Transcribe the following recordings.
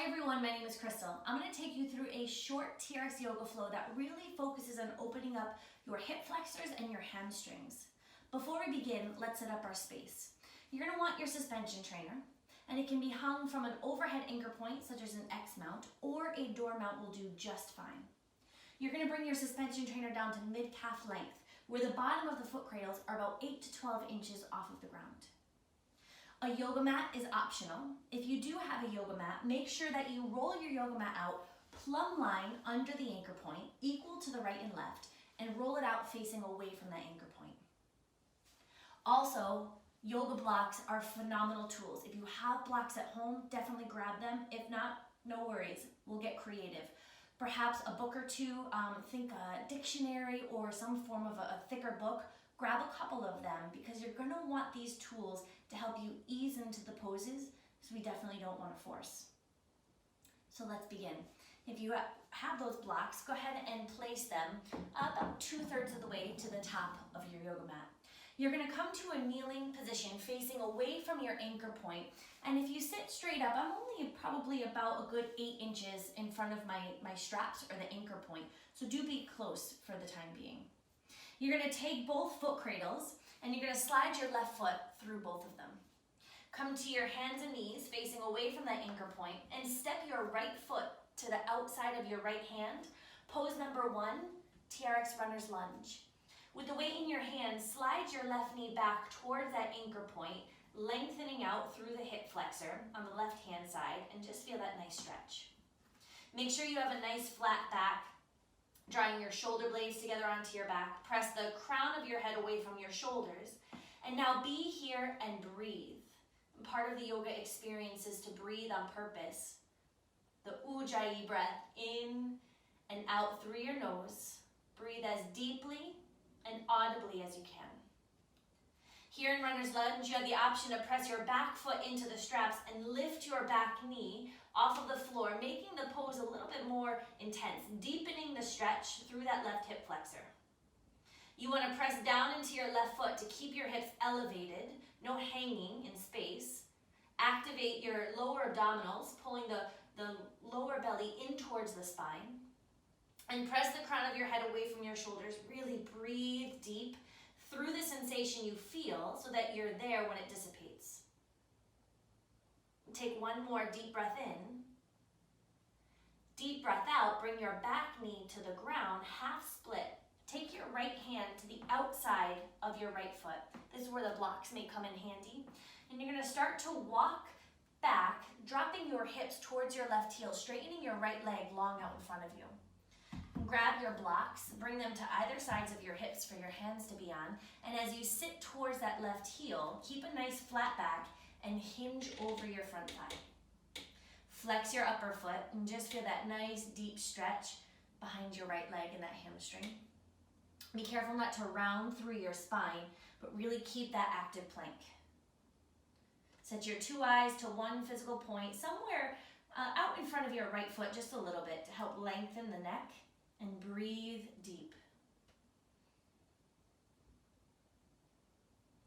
everyone, my name is Krystal. I'm going to take you through a short TRX yoga flow that really focuses on opening up your hip flexors and your hamstrings. Before we begin, let's set up our space. You're going to want your suspension trainer, and it can be hung from an overhead anchor point such as an X mount, or a door mount will do just fine. You're going to bring your suspension trainer down to mid-calf length, where the bottom of the foot cradles are about 8 to 12 inches off of the ground. A yoga mat is optional. If you do have a yoga mat, make sure that you roll your yoga mat out plumb line under the anchor point, equal to the right and left, and roll it out facing away from that anchor point. Also, yoga blocks are phenomenal tools. If you have blocks at home, definitely grab them. If not, no worries, we'll get creative. Perhaps a book or two, think a dictionary or some form of a thicker book. Grab a couple of them because you're going to want these tools to help you ease into the poses, so we definitely don't want to force. So let's begin. If you have those blocks, go ahead and place them about 2/3 of the way to the top of your yoga mat. You're going to come to a kneeling position facing away from your anchor point, and if you sit straight up, I'm only probably about a good 8 inches in front of my straps or the anchor point, so do be close for the time being. You're going to take both foot cradles and you're going to slide your left foot through both of them. Come to your hands and knees facing away from that anchor point and step your right foot to the outside of your right hand. Pose number 1, TRX runner's lunge. With the weight in your hand, slide your left knee back towards that anchor point, lengthening out through the hip flexor on the left hand side, and just feel that nice stretch. Make sure you have a nice flat back, drawing your shoulder blades together onto your back. Press the crown of your head away from your shoulders. And now be here and breathe. And part of the yoga experience is to breathe on purpose. The Ujjayi breath in and out through your nose. Breathe as deeply and audibly as you can. Here in runner's lunge, you have the option to press your back foot into the straps and lift your back knee off of the floor, making the pose a little bit more intense, deepening the stretch through that left hip flexor. You want to press down into your left foot to keep your hips elevated, no hanging in space. Activate your lower abdominals, pulling the lower belly in towards the spine. And press the crown of your head away from your shoulders. Really breathe deep through the sensation you feel so that you're there when it dissipates. Take one more deep breath in. Deep breath out, bring your back knee to the ground, half split. Take your right hand to the outside of your right foot. This is where the blocks may come in handy. And you're going to start to walk back, dropping your hips towards your left heel, straightening your right leg long out in front of you. Grab your blocks, bring them to either sides of your hips for your hands to be on, and as you sit towards that left heel, keep a nice flat back and hinge over your front thigh. Flex your upper foot and just feel that nice deep stretch behind your right leg and that hamstring. Be careful not to round through your spine, but really keep that active plank. Set your 2 eyes to one physical point, somewhere out in front of your right foot just a little bit to help lengthen the neck. And breathe deep.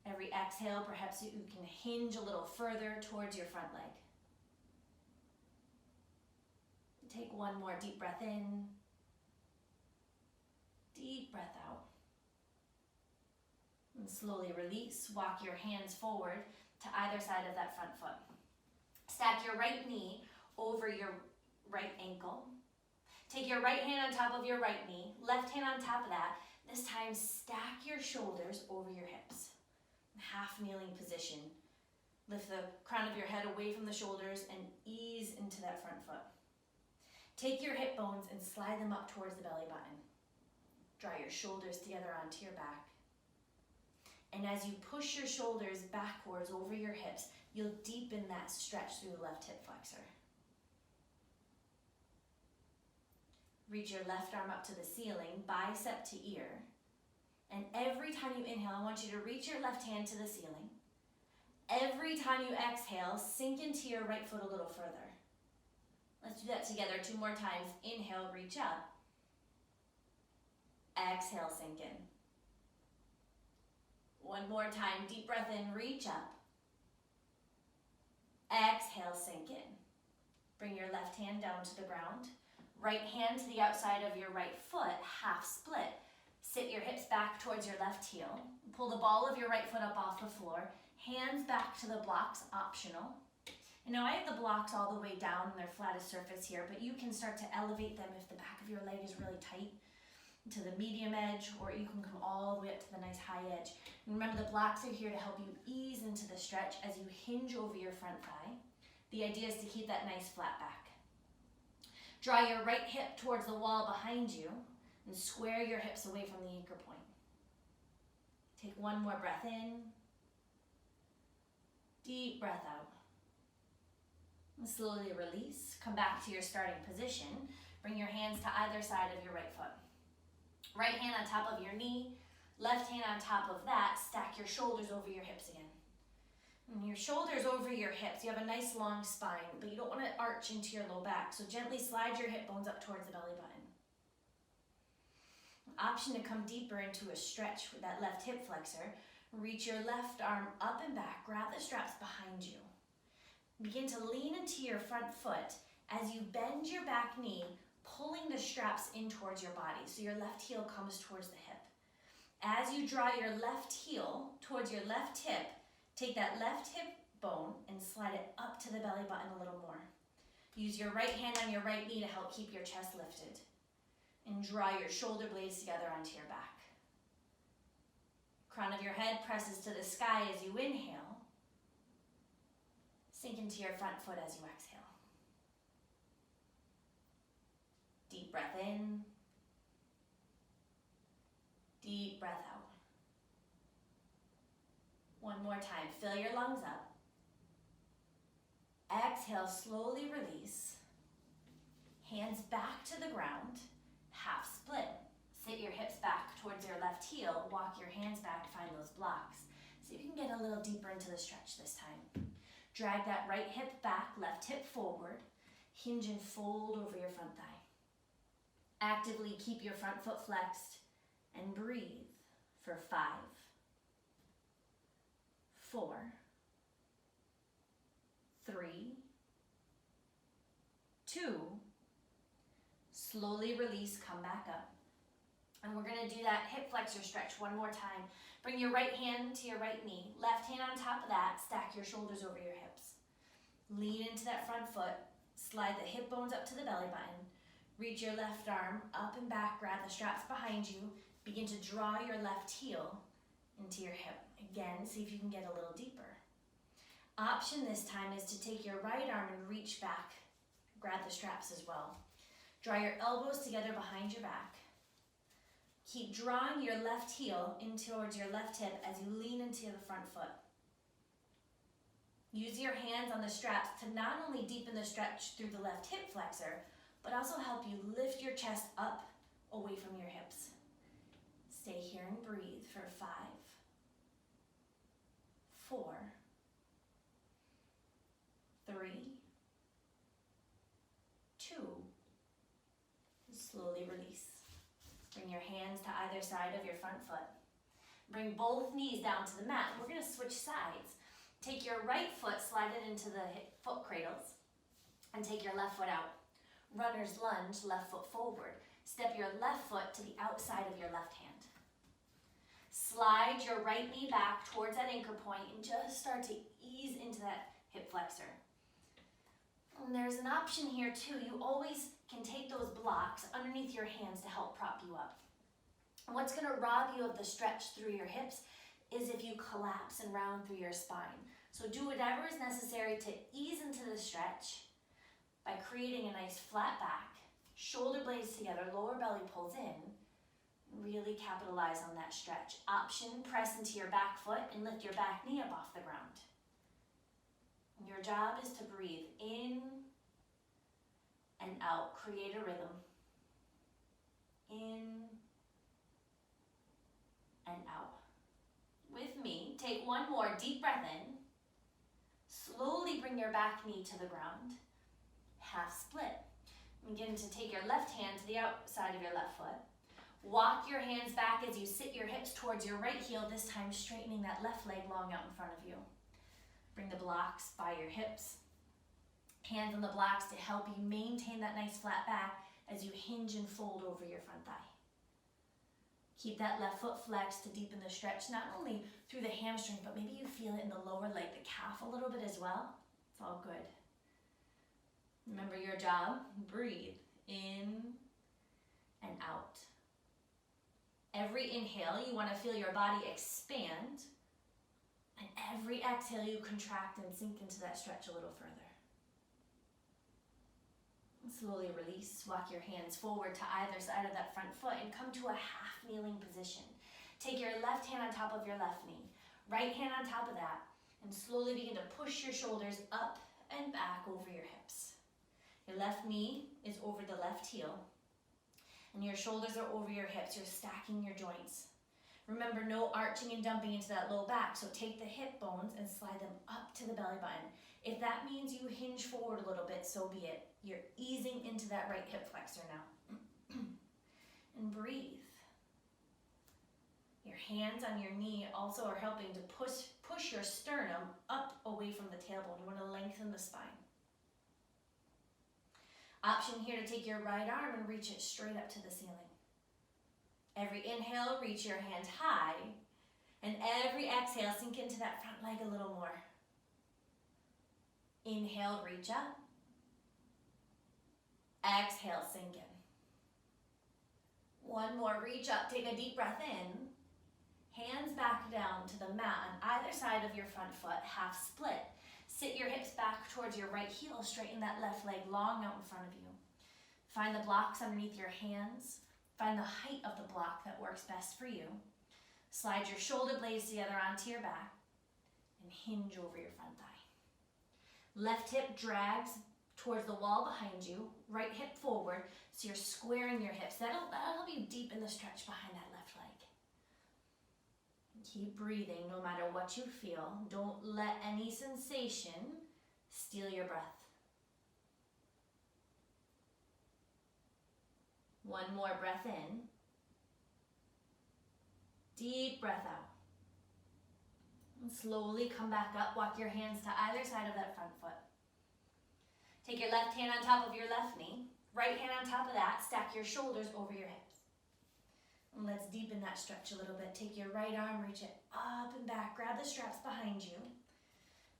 Every exhale, perhaps you can hinge a little further towards your front leg. Take one more deep breath in. Deep breath out. And slowly release. Walk your hands forward to either side of that front foot. Stack your right knee over your right ankle. Take your right hand on top of your right knee, left hand on top of that. This time, stack your shoulders over your hips. Half kneeling position. Lift the crown of your head away from the shoulders and ease into that front foot. Take your hip bones and slide them up towards the belly button. Draw your shoulders together onto your back. And as you push your shoulders backwards over your hips, you'll deepen that stretch through the left hip flexor. Reach your left arm up to the ceiling, bicep to ear. And every time you inhale, I want you to reach your left hand to the ceiling. Every time you exhale, sink into your right foot a little further. Let's do that together 2 more times. Inhale, reach up. Exhale, sink in. One more time, deep breath in, reach up. Exhale, sink in. Bring your left hand down to the ground. Right hand to the outside of your right foot, half split. Sit your hips back towards your left heel. Pull the ball of your right foot up off the floor. Hands back to the blocks, optional. And now I have the blocks all the way down on their flattest surface here, but you can start to elevate them if the back of your leg is really tight to the medium edge, or you can come all the way up to the nice high edge. And remember, the blocks are here to help you ease into the stretch as you hinge over your front thigh. The idea is to keep that nice flat back. Draw your right hip towards the wall behind you and square your hips away from the anchor point. Take one more breath in. Deep breath out. And slowly release. Come back to your starting position. Bring your hands to either side of your right foot. Right hand on top of your knee, left hand on top of that. Stack your shoulders over your hips again. And your shoulders over your hips. You have a nice long spine, but you don't want to arch into your low back. So gently slide your hip bones up towards the belly button. Option to come deeper into a stretch with that left hip flexor. Reach your left arm up and back. Grab the straps behind you. Begin to lean into your front foot as you bend your back knee, pulling the straps in towards your body. So your left heel comes towards the hip. As you draw your left heel towards your left hip, take that left hip bone and slide it up to the belly button a little more. Use your right hand on your right knee to help keep your chest lifted. And draw your shoulder blades together onto your back. Crown of your head presses to the sky as you inhale. Sink into your front foot as you exhale. Deep breath in. Deep breath out. One more time. Fill your lungs up. Exhale, slowly release. Hands back to the ground. Half split. Sit your hips back towards your left heel. Walk your hands back, find those blocks. See if you can get a little deeper into the stretch this time. Drag that right hip back, left hip forward. Hinge and fold over your front thigh. Actively keep your front foot flexed and breathe for 5, 4, 3, 2, slowly release, come back up. And we're gonna do that hip flexor stretch one more time. Bring your right hand to your right knee, left hand on top of that, stack your shoulders over your hips. Lean into that front foot, slide the hip bones up to the belly button, reach your left arm up and back, grab the straps behind you, begin to draw your left heel into your hip. Again, see if you can get a little deeper. Option this time is to take your right arm and reach back, grab the straps as well. Draw your elbows together behind your back. Keep drawing your left heel in towards your left hip as you lean into the front foot. Use your hands on the straps to not only deepen the stretch through the left hip flexor, but also help you lift your chest up away from your hips. Stay here and breathe for 5, 4, 3, 2, slowly release. Bring your hands to either side of your front foot. Bring both knees down to the mat. We're gonna switch sides. Take your right foot, slide it into the foot cradles, and take your left foot out. Runner's lunge, left foot forward. Step your left foot to the outside of your left hand. Slide your right knee back towards that anchor point and just start to ease into that hip flexor. And there's an option here too. You always can take those blocks underneath your hands to help prop you up. And what's gonna rob you of the stretch through your hips is if you collapse and round through your spine. So do whatever is necessary to ease into the stretch by creating a nice flat back, shoulder blades together, lower belly pulls in. Really capitalize on that stretch. Option, press into your back foot and lift your back knee up off the ground. Your job is to breathe in and out. Create a rhythm. In and out. With me, take one more deep breath in. Slowly bring your back knee to the ground. Half split. Begin to take your left hand to the outside of your left foot. Walk your hands back as you sit your hips towards your right heel, this time straightening that left leg long out in front of you. Bring the blocks by your hips. Hands on the blocks to help you maintain that nice flat back as you hinge and fold over your front thigh. Keep that left foot flexed to deepen the stretch, not only through the hamstring, but maybe you feel it in the lower leg, the calf a little bit as well. It's all good. Remember your job, breathe in and out. Every inhale, you want to feel your body expand, and every exhale, you contract and sink into that stretch a little further. Slowly release, walk your hands forward to either side of that front foot and come to a half kneeling position. Take your left hand on top of your left knee, right hand on top of that, and slowly begin to push your shoulders up and back over your hips. Your left knee is over the left heel, and your shoulders are over your hips. You're stacking your joints. Remember, no arching and dumping into that low back, so take the hip bones and slide them up to the belly button. If that means you hinge forward a little bit, so be it. You're easing into that right hip flexor now. And breathe. Your hands on your knee also are helping to push your sternum up away from the tailbone. You want to lengthen the spine. Option here to take your right arm and reach it straight up to the ceiling. Every inhale, reach your hand high, and every exhale, sink into that front leg a little more. Inhale, reach up. Exhale, sink in. One more, reach up, take a deep breath in. Hands back down to the mat on either side of your front foot, half split. Sit your hips back towards your right heel, straighten that left leg long out in front of you. Find the blocks underneath your hands. Find the height of the block that works best for you. Slide your shoulder blades together onto your back and hinge over your front thigh. Left hip drags towards the wall behind you, right hip forward, so you're squaring your hips. That'll help you deepen the stretch behind that left leg. Keep breathing no matter what you feel. Don't let any sensation steal your breath. One more breath in. Deep breath out. And slowly come back up. Walk your hands to either side of that front foot. Take your left hand on top of your left knee. Right hand on top of that. Stack your shoulders over your hips. And let's deepen that stretch a little bit. Take your right arm, reach it up and back. Grab the straps behind you.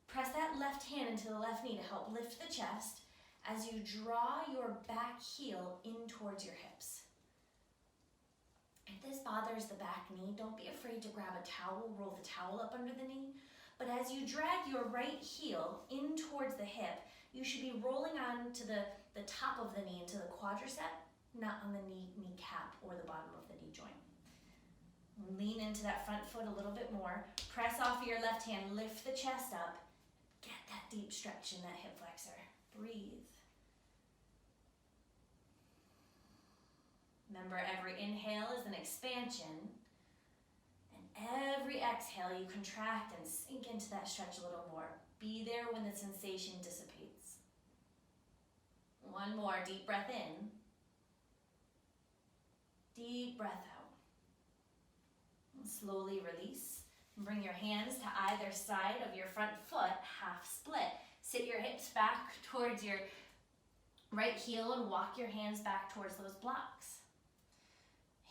Press that left hand into the left knee to help lift the chest as you draw your back heel in towards your hips. If this bothers the back knee, don't be afraid to grab a towel, roll the towel up under the knee. But as you drag your right heel in towards the hip, you should be rolling on to the top of the knee into the quadricep, not on the kneecap or the bottom of the knee joint. Lean into that front foot a little bit more. Press off your left hand, lift the chest up. Get that deep stretch in that hip flexor. Breathe. Remember, every inhale is an expansion, and every exhale you contract and sink into that stretch a little more. Be there when the sensation dissipates. One more, deep breath in. Deep breath out. And slowly release. And bring your hands to either side of your front foot, half split. Sit your hips back towards your right heel and walk your hands back towards those blocks.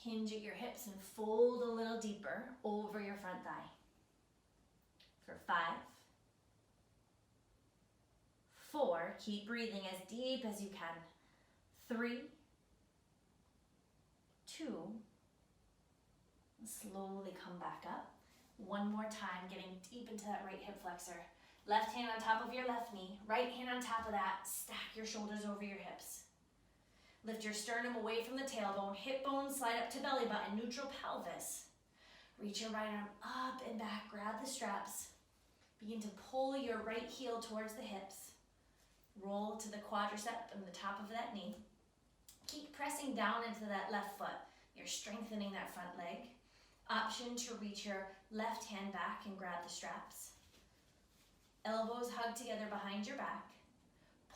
Hinge at your hips and fold a little deeper over your front thigh. For 5, 4, keep breathing as deep as you can. 3, 2, slowly come back up. One more time, getting deep into that right hip flexor. Left hand on top of your left knee, right hand on top of that. Stack your shoulders over your hips. Lift your sternum away from the tailbone, hip bones slide up to belly button, neutral pelvis. Reach your right arm up and back, grab the straps. Begin to pull your right heel towards the hips. Roll to the quadricep and the top of that knee. Keep pressing down into that left foot. You're strengthening that front leg. Option to reach your left hand back and grab the straps. Elbows hug together behind your back.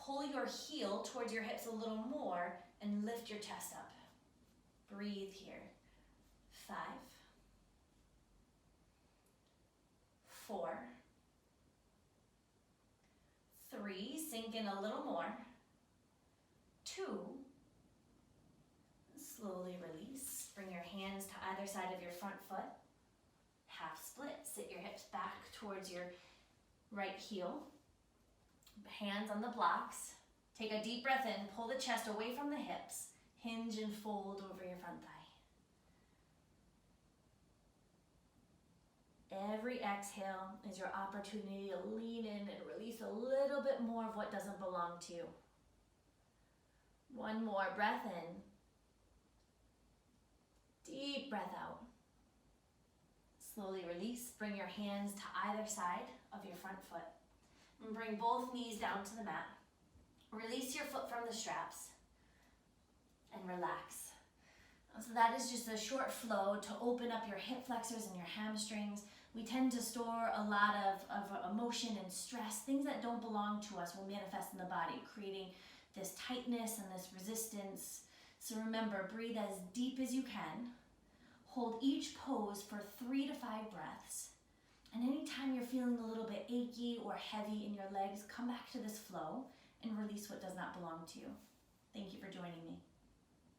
Pull your heel towards your hips a little more and lift your chest up. Breathe here. 5, 4, 3, 3, sink in a little more. 2, slowly release. Bring your hands to either side of your front foot. Half split, sit your hips back towards your right heel. Hands on the blocks. Take a deep breath in, pull the chest away from the hips. Hinge and fold over your front thigh. Every exhale is your opportunity to lean in and release a little bit more of what doesn't belong to you. One more breath in. Deep breath out. Slowly release. Bring your hands to either side of your front foot. And bring both knees down to the mat. Release your foot from the straps. And relax. So that is just a short flow to open up your hip flexors and your hamstrings. We tend to store a lot of emotion and stress. Things that don't belong to us will manifest in the body, creating this tightness and this resistance. So remember, breathe as deep as you can. Hold each pose for 3 to 5 breaths. And anytime you're feeling a little bit achy or heavy in your legs, come back to this flow and release what does not belong to you. Thank you for joining me.